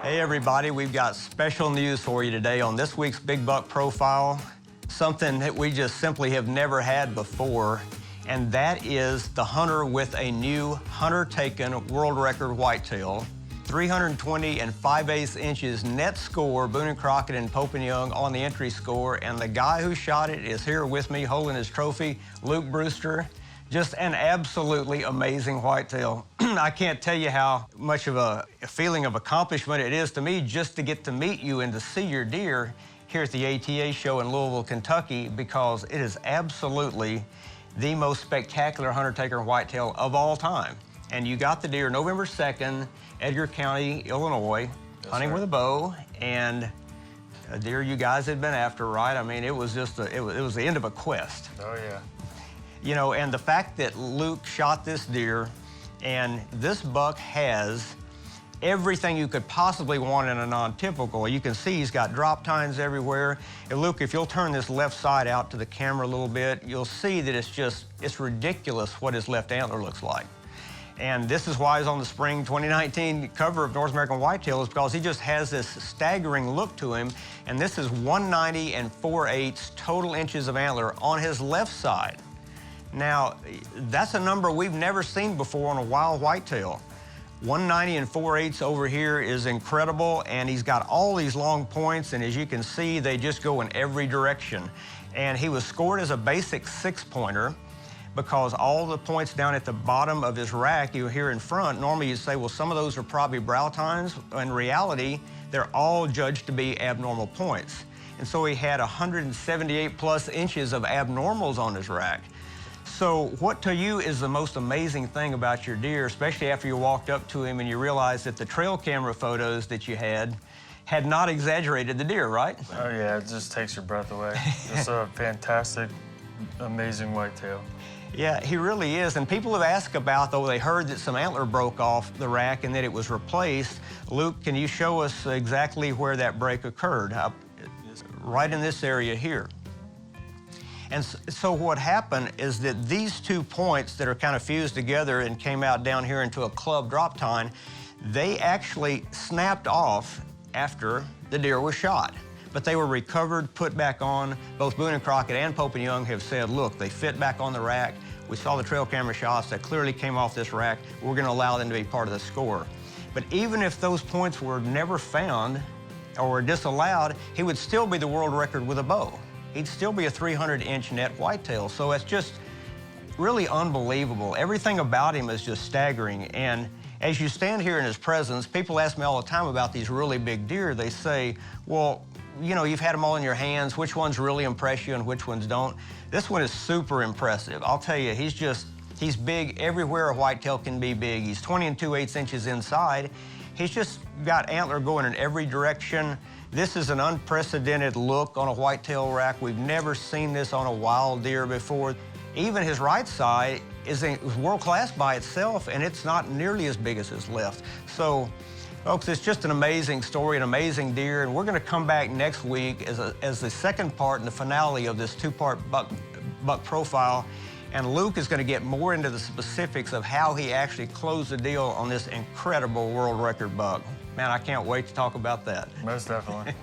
Hey everybody, we've got special news for you today on this week's Big Buck Profile, something that we just simply have never had before, and that is the hunter with a new hunter-taken world record whitetail. 320 and 5/8 inches net score, Boone and Crockett and Pope and Young on the entry score, and the guy who shot it is here with me holding his trophy, Luke Brewster. Just an absolutely amazing whitetail. I can't tell you how much of a feeling of accomplishment it is to me just to get to meet you and to see your deer here at the ATA show in Louisville, Kentucky, because it is absolutely the most spectacular hunter-taker whitetail of all time. And you got the deer November 2nd, Edgar County, Illinois, hunting with a bow, and a deer you guys had been after, right? I mean, it was just it was the end of a quest. Oh yeah. You know, and the fact that Luke shot this deer, and this buck has everything you could possibly want in a non-typical. You can see he's got drop tines everywhere. And Luke, if you'll turn this left side out to the camera a little bit, you'll see that it's ridiculous what his left antler looks like. And this is why he's on the spring 2019 cover of North American Whitetail, is because he just has this staggering look to him. And this is 190 and 4/8 total inches of antler on his left side. Now, that's a number we've never seen before on a wild whitetail. 190 and 4/8 over here is incredible, and he's got all these long points, and as you can see, they just go in every direction. And he was scored as a basic 6-pointer because all the points down at the bottom of his rack you hear in front, normally you'd say, well, some of those are probably brow tines. In reality, they're all judged to be abnormal points. And so he had 178 plus inches of abnormals on his rack. So what to you is the most amazing thing about your deer, especially after you walked up to him and you realized that the trail camera photos that you had not exaggerated the deer, right? Oh yeah, it just takes your breath away. It's a fantastic, amazing whitetail. Yeah, he really is. And people have asked about, though, they heard that some antler broke off the rack and that it was replaced. Luke, can you show us exactly where that break occurred? Right in this area here. And so what happened is that these 2 points that are kind of fused together and came out down here into a club drop tine, they actually snapped off after the deer was shot. But they were recovered, put back on. Both Boone and Crockett and Pope and Young have said, look, they fit back on the rack. We saw the trail camera shots that clearly came off this rack. We're gonna allow them to be part of the score. But even if those points were never found or were disallowed, he would still be the world record with a bow. He'd still be a 300-inch net whitetail. So it's just really unbelievable. Everything about him is just staggering. And as you stand here in his presence, people ask me all the time about these really big deer. They say, well, you know, you've had them all in your hands. Which ones really impress you and which ones don't? This one is super impressive. I'll tell you, he's big everywhere a whitetail can be big. He's 20 and 2/8 inches inside. He's just got antler going in every direction. This is an unprecedented look on a whitetail rack. We've never seen this on a wild deer before. Even his right side is world-class by itself, and it's not nearly as big as his left. So, folks, it's just an amazing story, an amazing deer, and we're gonna come back next week as the second part and the finale of this 2-part buck profile. And Luke is going to get more into the specifics of how he actually closed the deal on this incredible world record buck. Man, I can't wait to talk about that. Most definitely.